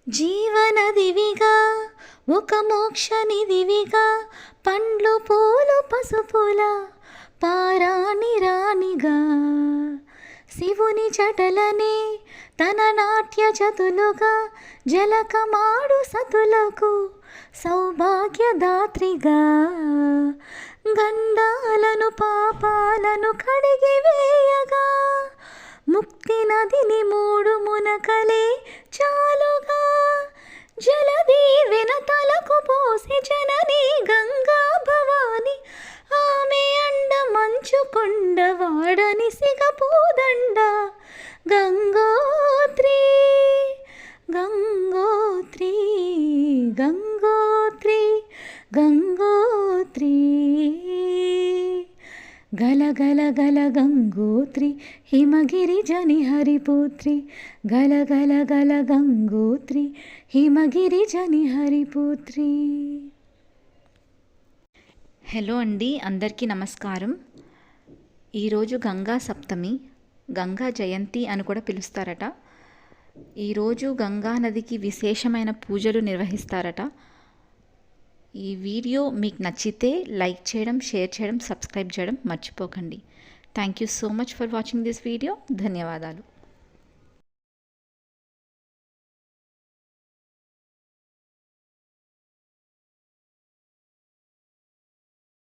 జీవనదివిగా ఒక మోక్షనిధివిగా పండ్లు పూలు పసుపుల పారాణి రాణిగా శివుని చటలనే తన నాట్య చతులుగా జలకమాడు సతులకు సౌభాగ్యదాత్రిగా గండాలను పాపాలను కడిగివేయగా ముక్తి నదిని మూడు మునకలే చాలుగా జలదీవెన తలకు పోసి జనని గంగా భవాని ఆమె అండ మంచు కొండ వాడని సిగపూదండ గంగోత్రి గంగోత్రి గంగోత్రి గంగోత్రి గల గల గల గంగోత్రి హిమగిరి జని హరిపుత్రి గల గల గల గంగోత్రి హిమగిరి జని హరిపుత్రి. హలో అండి, అందరికీ నమస్కారం. ఈరోజు గంగా సప్తమి, గంగా జయంతి అని కూడా పిలుస్తారట. ఈరోజు గంగా నదికి విశేషమైన పూజలు నిర్వహిస్తారట. ఈ వీడియో మీకు నచ్చితే లైక్ చేయడం, షేర్ చేయడం, సబ్స్క్రైబ్ చేయడం మర్చిపోకండి. Thank you so much for watching this video. ధన్యవాదాలు.